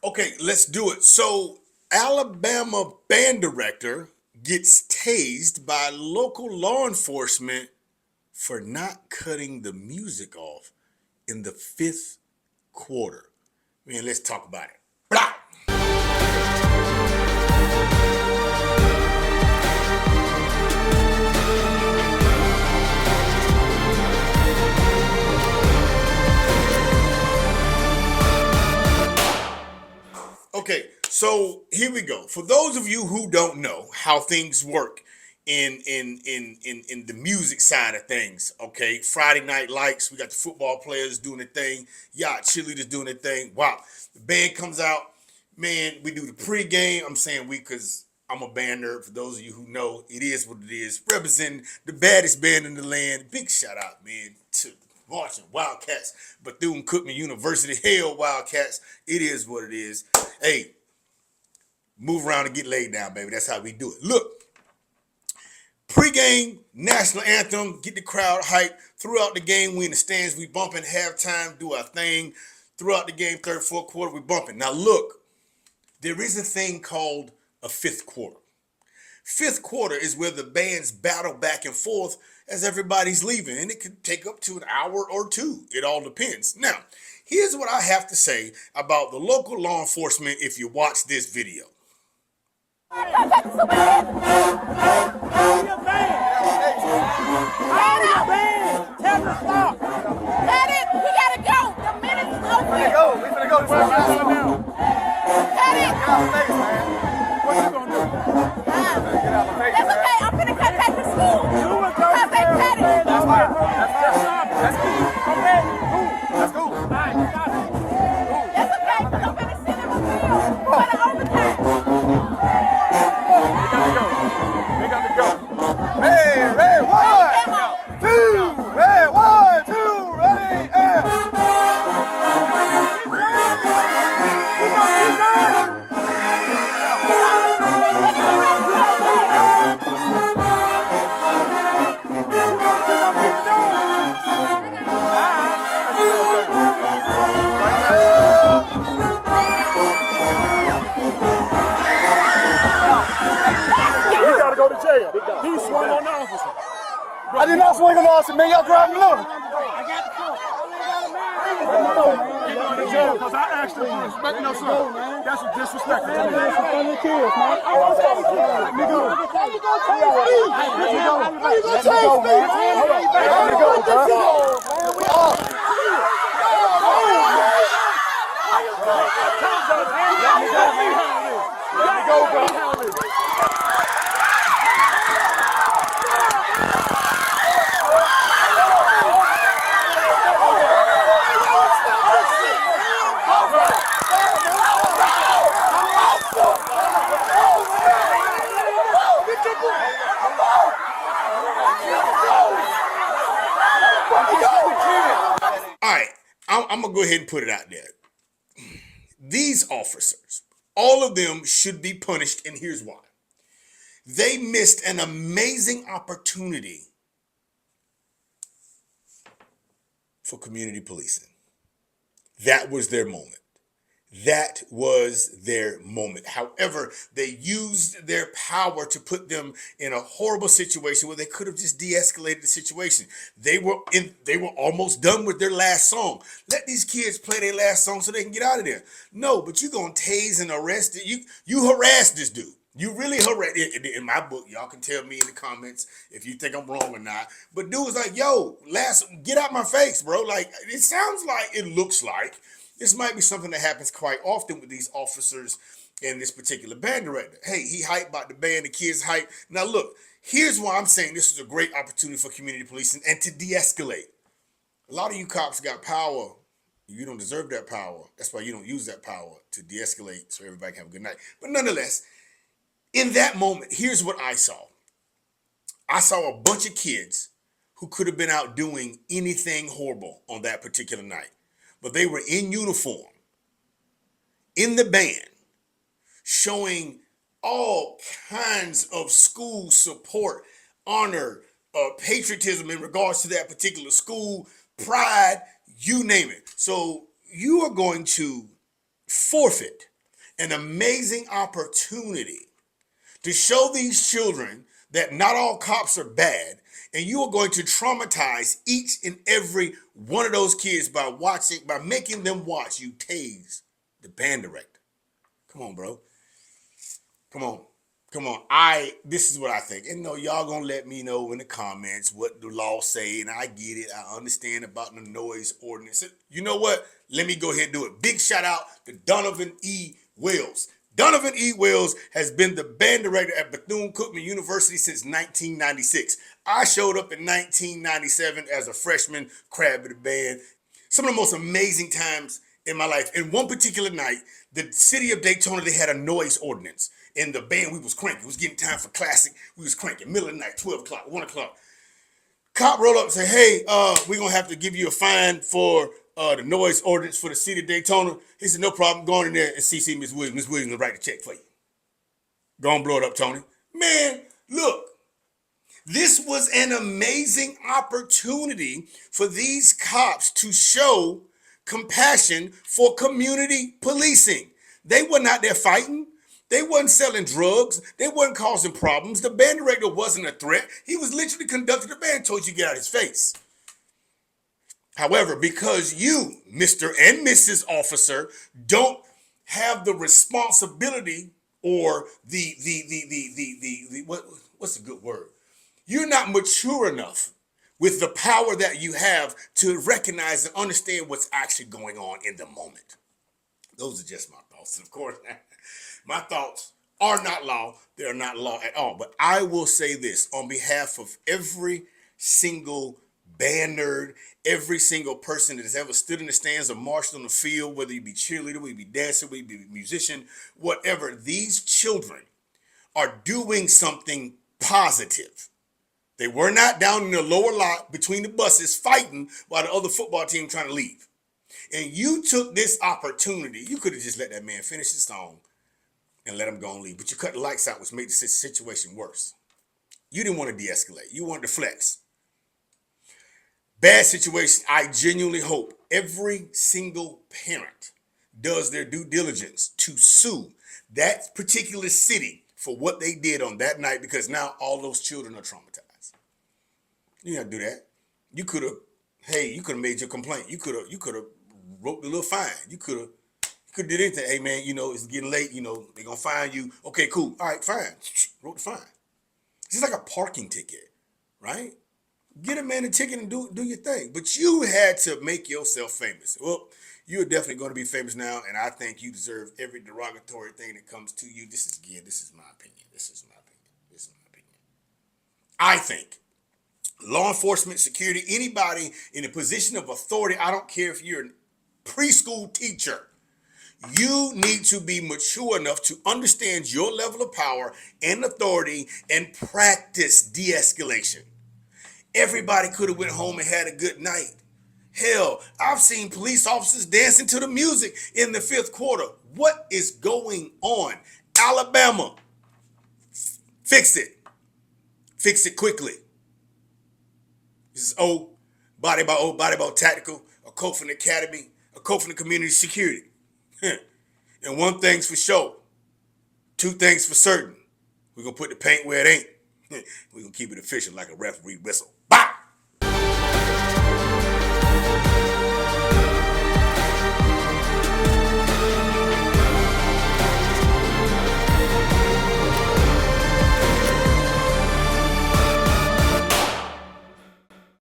Okay, let's do it. So, Alabama band director gets tased by local law enforcement for not cutting the music off in the fifth quarter. Man, let's talk about it. Blah! Okay, so here we go. For those of you who don't know how things work in the music side of things, okay, Friday Night Lights, we got the football players doing their thing, yacht cheerleaders doing their thing. Wow, the band comes out, man. We do the pregame. I'm saying we because I'm a band nerd. For those of you who know, it is what it is. Representing the baddest band in the land. Big shout out, man, to Marching Wildcats, Bethune-Cookman University. Hell, Wildcats. It is what it is. Hey, move around and get laid down, baby. That's how we do it. Look, pregame, national anthem, get the crowd hyped. Throughout the game, we in the stands, we bumping. Halftime, do our thing. Throughout the game, third, fourth quarter, we bumping. Now look, there is a thing called a fifth quarter. Fifth quarter is where the bands battle back and forth as everybody's leaving, and it could take up to an hour or two. It all depends. Now, here's what I have to say about the local law enforcement if you watch this video. He swung on the officer. I did not swing on the officer, man. Y'all driving low. I got the car. He going to jail because I asked him to respect no son. That's a disrespect. That's a funny kids, man. I want to tell you. Let me go. How you going to chase me? How you going to chase me, man? Let me go, bro. We off. Let me go, bro. All right, I'm going to go ahead and put it out there. These officers, all of them should be punished, and here's why. They missed an amazing opportunity for community policing. That was their moment. That was their moment. However, they used their power to put them in a horrible situation where they could have just de-escalated the situation. They were almost done with their last song. Let these kids play their last song so they can get out of there. No, but you're gonna tase and arrest it. You harassed this dude. You really harassed. In my book, y'all can tell me in the comments if you think I'm wrong or not. But dude was like, "Yo, get out my face, bro." Like it looks like. This might be something that happens quite often with these officers and this particular band director. Hey, he hyped about the band, the kids hyped. Now look, here's why I'm saying this is a great opportunity for community policing and to de-escalate. A lot of you cops got power. You don't deserve that power. That's why you don't use that power to de-escalate so everybody can have a good night. But nonetheless, in that moment, here's what I saw. I saw a bunch of kids who could have been out doing anything horrible on that particular night. But they were in uniform, in the band, showing all kinds of school support, honor, patriotism in regards to that particular school, pride, you name it. So you are going to forfeit an amazing opportunity to show these children that not all cops are bad, and you are going to traumatize each and every one of those kids by making them watch you tase the band director. Come on, bro. Come on. Come on. This is what I think. And no, y'all gonna let me know in the comments what the law say, and I get it. I understand about the noise ordinance. You know what? Let me go ahead and do it. Big shout out to Donovan E. Wells. Donovan E. Wells has been the band director at Bethune-Cookman University since 1996. I showed up in 1997 as a freshman crab in the band. Some of the most amazing times in my life. In one particular night, the city of Daytona, they had a noise ordinance. In the band, we was cranking. It was getting time for classic. We was cranking. Middle of the night, 12 o'clock, 1 o'clock. Cop roll up and say, hey, we're going to have to give you a fine for the noise ordinance for the city of Daytona. He said, no problem. Go on in there and CC Miss Williams. Miss Williams will write a check for you. Go on, blow it up, Tony. Man, look. This was an amazing opportunity for these cops to show compassion for community policing. They were not there fighting. They wasn't selling drugs. They wasn't causing problems. The band director wasn't a threat. He was literally conducting the band, told you to get out of his face. However, because you, Mr. and Mrs. Officer, don't have the responsibility or what's a good word? You're not mature enough with the power that you have to recognize and understand what's actually going on in the moment. Those are just my thoughts. And of course, my thoughts are not law. They're not law at all. But I will say this on behalf of every single band nerd, every single person that has ever stood in the stands or marched on the field, whether you be cheerleader, whether you be dancer, whether you be musician, whatever, these children are doing something positive. They were not down in the lower lot between the buses fighting while the other football team trying to leave. And you took this opportunity. You could have just let that man finish the song and let him go and leave. But you cut the lights out, which made the situation worse. You didn't want to de-escalate. You wanted to flex. Bad situation. I genuinely hope every single parent does their due diligence to sue that particular city for what they did on that night, because now all those children are traumatized. You didn't have to do that. You could have made your complaint. You could have wrote the little fine. You could have did anything. Hey man, it's getting late. They're gonna fine you. Okay, cool. All right, fine. Wrote the fine. It's just like a parking ticket, right? Get a man a ticket and do your thing. But you had to make yourself famous. Well, you're definitely going to be famous now, and I think you deserve every derogatory thing that comes to you. This is my opinion. I think law enforcement, security, anybody in a position of authority, I don't care if you're a preschool teacher, you need to be mature enough to understand your level of power and authority and practice de-escalation. Everybody could have went home and had a good night. Hell, I've seen police officers dancing to the music in the fifth quarter. What is going on? Alabama, fix it. Fix it quickly. This is old body by tactical, a code from the academy, a code from the community security. And one thing's for sure, two things for certain. We're going to put the paint where it ain't. We're going to keep it official like a referee whistle.